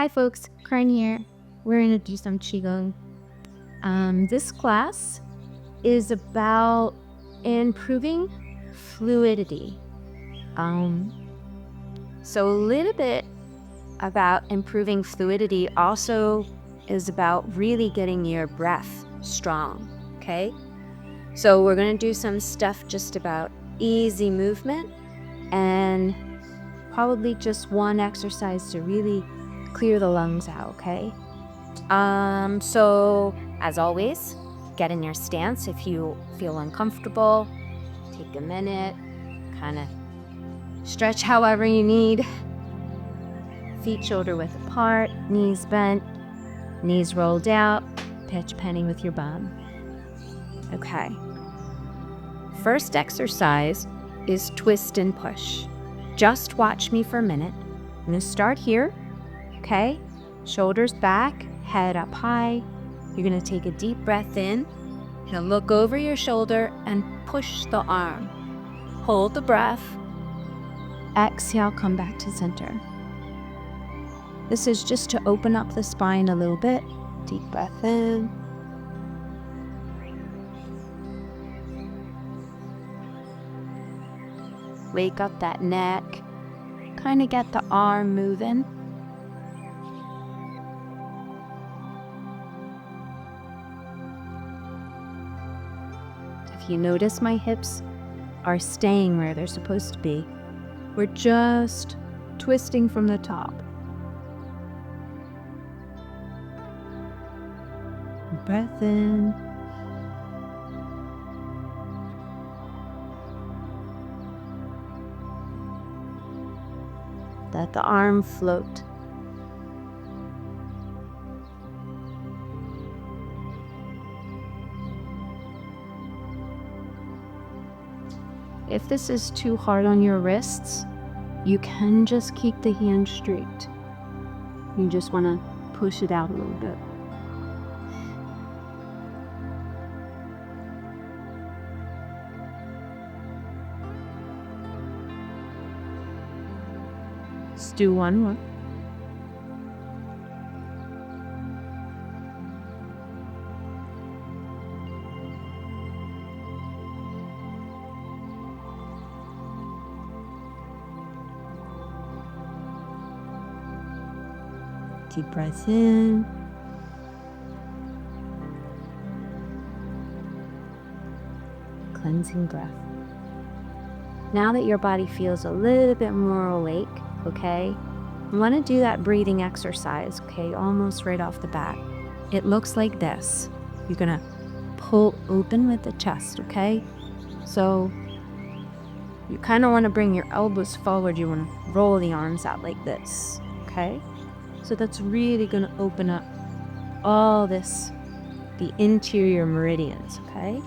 Hi folks, Karen here. We're gonna do some Qigong. This class is about improving fluidity. So a little bit about improving fluidity also is about really getting your breath strong, okay? So we're gonna do some stuff just about easy movement and probably just one exercise to really clear the lungs out, okay? So as always, get in your stance. If you feel uncomfortable, take a minute, kind of stretch however you need. Feet shoulder width apart, knees bent, knees rolled out, pitch penny with your bum. Okay. First exercise is twist and push. Just watch me for a minute. I'm going to start here, okay? Shoulders back, head up high. You're going to take a deep breath in. You're going to look over your shoulder and push the arm. Hold the breath. Exhale, come back to center. This is just to open up the spine a little bit. Deep breath in. Wake up that neck. Kind of get the arm moving. If you notice, my hips are staying where they're supposed to be. We're just twisting from the top. Breath in. Let the arm float. If this is too hard on your wrists, you can just keep the hand straight. You just want to push it out a little bit. Let's do one more. Deep breath in. Cleansing breath. Now that your body feels a little bit more awake, okay, you want to do that breathing exercise, okay, almost right off the bat. It looks like this. You're going to pull open with the chest, okay? So you kind of want to bring your elbows forward. You want to roll the arms out like this, okay? So that's really going to open up all this, the interior meridians, okay?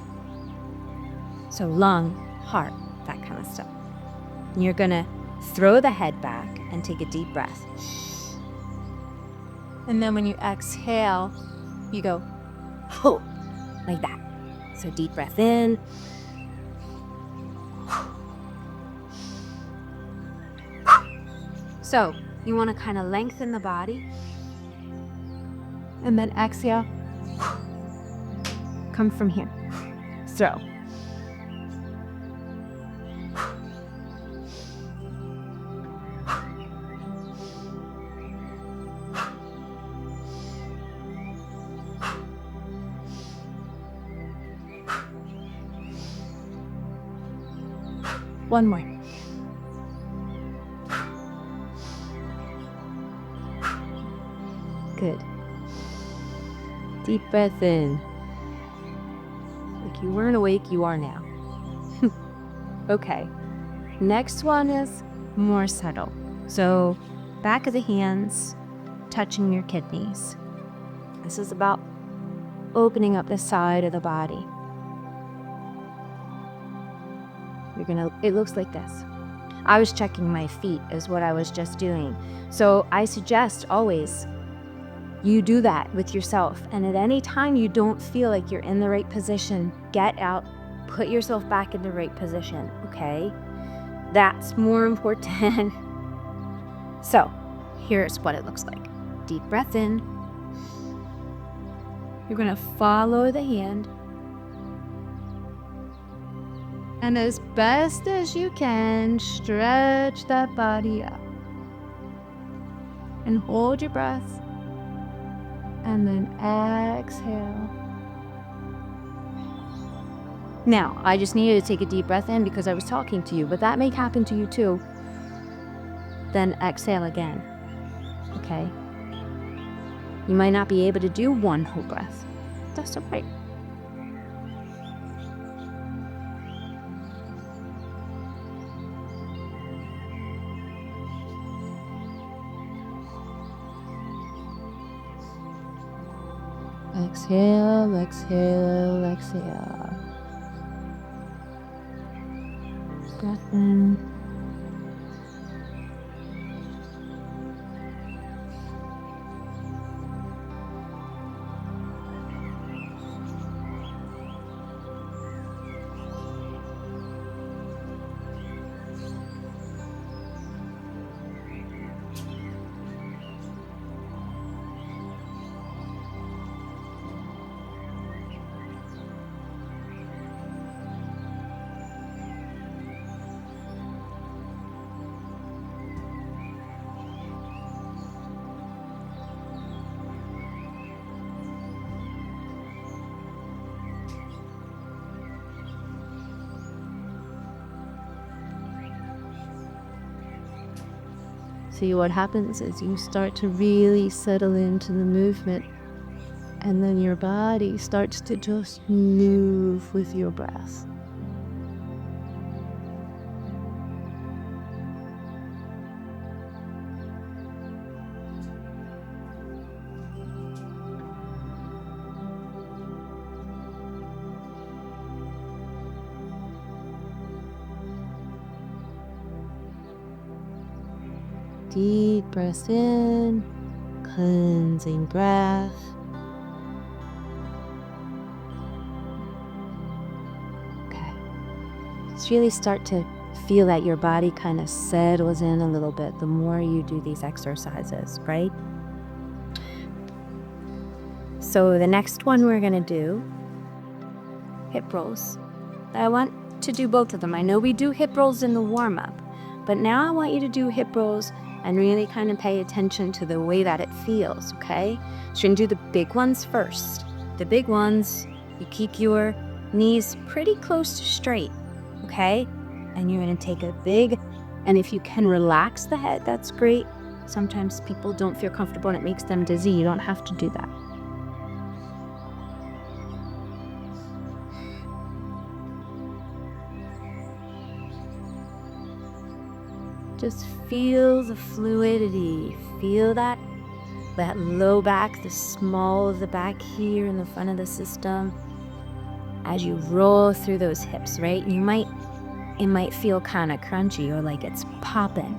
So lung, heart, that kind of stuff. And you're going to throw the head back and take a deep breath. And then when you exhale, you go, ho, like that. So deep breath in. So you want to kind of lengthen the body. And then exhale. Come from here. Throw. One more. Good. Deep breath in. Like you weren't awake, you are now. Okay. Next one is more subtle. So back of the hands, touching your kidneys. This is about opening up the side of the body. It looks like this. I was checking my feet is what I was just doing. So I suggest always you do that with yourself. And at any time you don't feel like you're in the right position, get out, put yourself back in the right position, okay? That's more important. So here's what it looks like. Deep breath in. You're going to follow the hand. And as best as you can, stretch that body up. And hold your breath. And then exhale. Now, I just need you to take a deep breath in because I was talking to you, but that may happen to you too. Then exhale again. Okay? You might not be able to do one whole breath. That's okay. Exhale, exhale, exhale. Breath in. See, what happens is you start to really settle into the movement, and then your body starts to just move with your breath. Deep breath in, cleansing breath. Okay. Just really start to feel that your body kind of settles in a little bit the more you do these exercises, right? So the next one we're going to do, hip rolls. I want to do both of them. I know we do hip rolls in the warm-up, but now I want you to do hip rolls and really kind of pay attention to the way that it feels, okay? So you're gonna do the big ones first. The big ones, you keep your knees pretty close to straight, okay? And you're gonna take a big, and if you can relax the head, that's great. Sometimes people don't feel comfortable and it makes them dizzy. You don't have to do that. Just feel the fluidity. Feel that low back, the small of the back here in the front of the system. As you roll through those hips, right? It might feel kind of crunchy or like it's popping.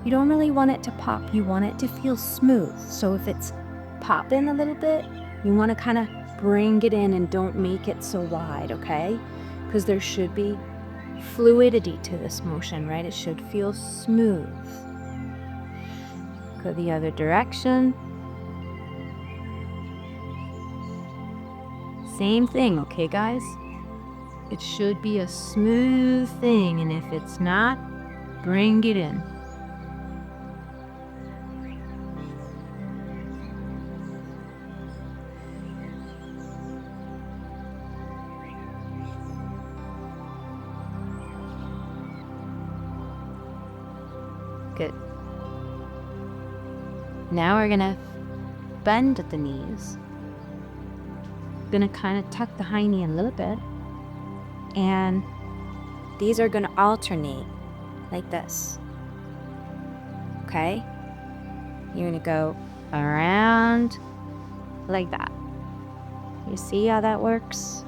You don't really want it to pop. You want it to feel smooth. So if it's popping a little bit, you want to kind of bring it in and don't make it so wide, okay? Because there should be fluidity to this motion, right? It should feel smooth. Go the other direction. Same thing, okay, guys? It should be a smooth thing, and if it's not, bring it in. Good. Now we're gonna bend at the knees. Gonna kind of tuck the high knee a little bit. And these are gonna alternate like this. Okay? You're gonna go around like that. You see how that works?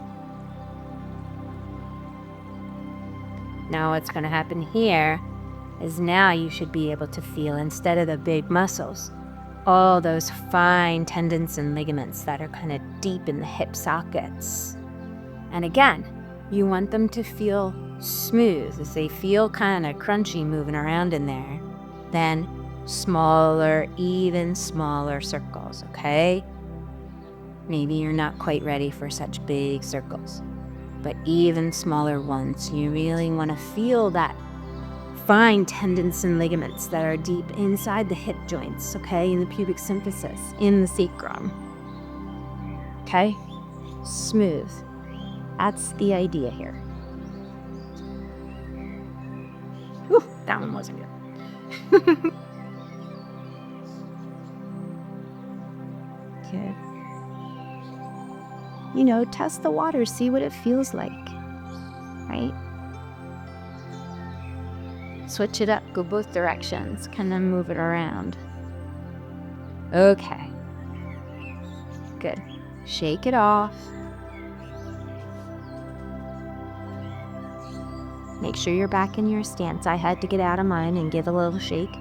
Now what's gonna happen here is now you should be able to feel, instead of the big muscles, all those fine tendons and ligaments that are kind of deep in the hip sockets. And again, you want them to feel smooth. If they feel kind of crunchy moving around in there, then Smaller, even smaller circles, okay? Maybe you're not quite ready for such big circles, but even smaller ones. You really want to feel that fine tendons and ligaments that are deep inside the hip joints, okay? In the pubic symphysis, in the sacrum. Okay? Smooth. That's the idea here. Whew, that one wasn't good. Okay. Test the water, see what it feels like, right? Switch it up, go both directions, kind of move it around. Okay. Good. Shake it off. Make sure you're back in your stance. I had to get out of mine and give a little shake.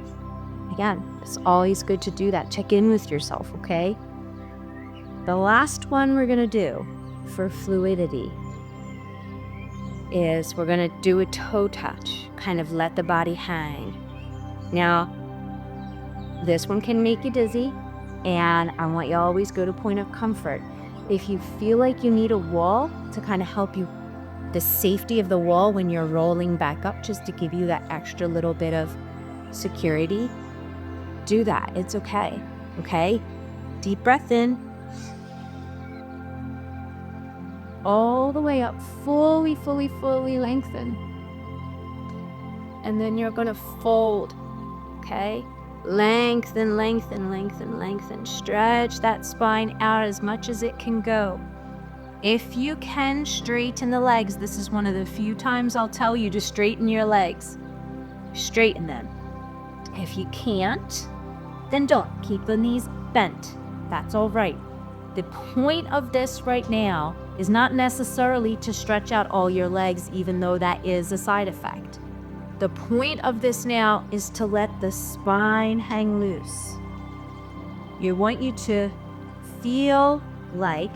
Again, it's always good to do that. Check in with yourself, okay? The last one we're going to do for fluidity is we're going to do a toe touch, kind of let the body hang. Now, this one can make you dizzy, and I want you to always go to point of comfort. If you feel like you need a wall to kind of help you, the safety of the wall when you're rolling back up, just to give you that extra little bit of security, do that. It's okay, okay? Deep breath in. All the way up, fully lengthen. And then you're gonna fold, okay? Lengthen. Stretch that spine out as much as it can go. If you can, straighten the legs. This is one of the few times I'll tell you to straighten your legs. Straighten them. If you can't, then don't. Keep the knees bent. That's all right. The point of this right now is not necessarily to stretch out all your legs, even though that is a side effect. The point of this now is to let the spine hang loose. I want you to feel like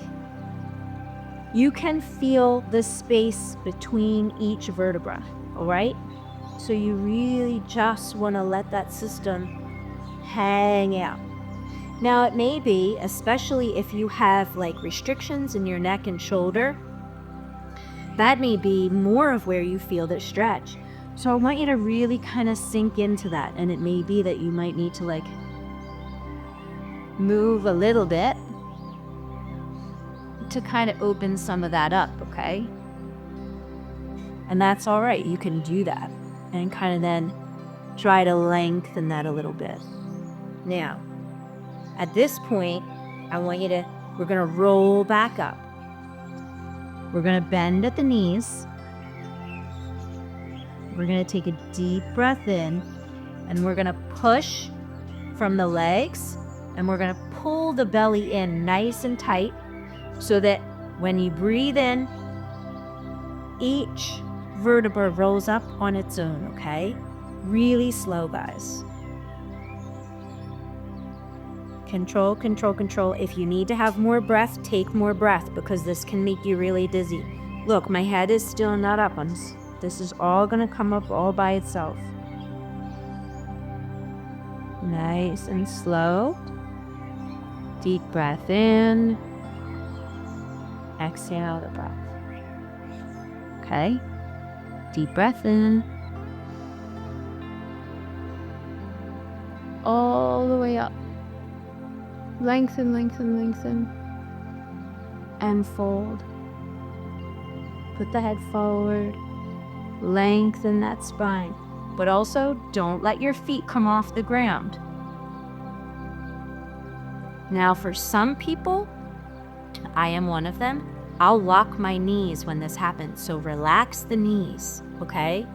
you can feel the space between each vertebra, all right? So you really just want to let that system hang out. Now it may be, especially if you have like restrictions in your neck and shoulder, that may be more of where you feel that stretch. So I want you to really kind of sink into that. And it may be that you might need to like move a little bit to kind of open some of that up, okay? And that's all right. You can do that and kind of then try to lengthen that a little bit. Now, at this point, we're gonna roll back up. We're gonna bend at the knees. We're gonna take a deep breath in, and we're gonna push from the legs, and we're gonna pull the belly in nice and tight so that when you breathe in, each vertebra rolls up on its own, okay? Really slow, guys. Control. If you need to have more breath, take more breath, because this can make you really dizzy. Look, my head is still not up. This is all gonna come up all by itself. Nice and slow. Deep breath in. Exhale the breath. Okay? Deep breath in. All the way up. Lengthen. And fold. Put the head forward. Lengthen that spine. But also, don't let your feet come off the ground. Now, for some people, I am one of them, I'll lock my knees when this happens. So relax the knees, okay?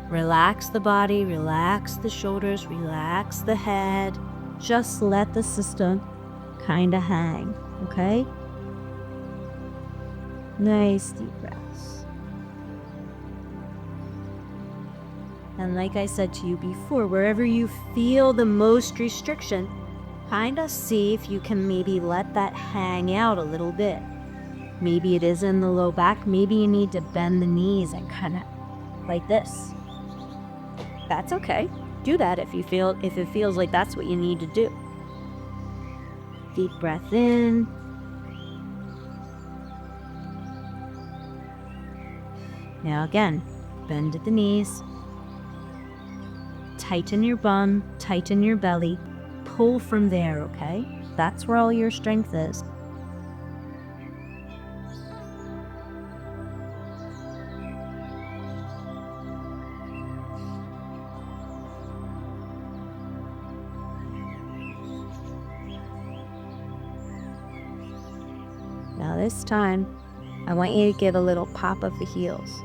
Relax the body, relax the shoulders, relax the head. Just let the system kind of hang, okay? Nice deep breaths. And like I said to you before, wherever you feel the most restriction, kind of see if you can maybe let that hang out a little bit. Maybe it is in the low back. Maybe you need to bend the knees and kind of like this. That's okay. do that if it feels like that's what you need to do. Deep breath in. Now again, bend at the knees. Tighten your bum, tighten your belly. Pull from there, okay? That's where all your strength is. Now this time, I want you to give a little pop of the heels.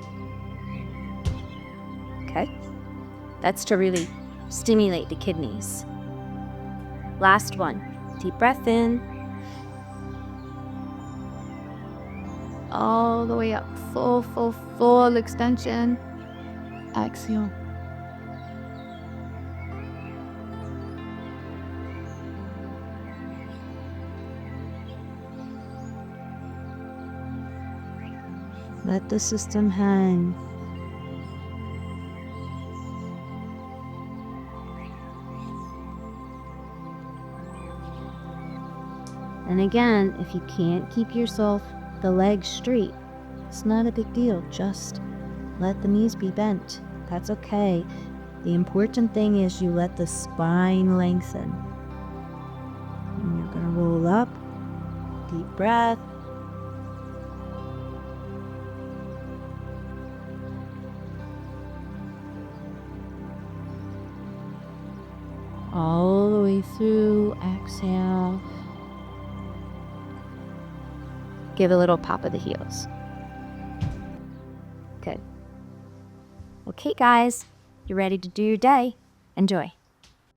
Okay? That's to really stimulate the kidneys. Last one. Deep breath in. All the way up. Full, full, full extension. Exhale. Let the system hang. And again, if you can't keep the legs straight, it's not a big deal. Just let the knees be bent. That's okay. The important thing is you let the spine lengthen. And you're going to roll up. Deep breath. All the way through. Exhale. Give a little pop of the heels. Good. Okay, guys, you're ready to do your day. Enjoy.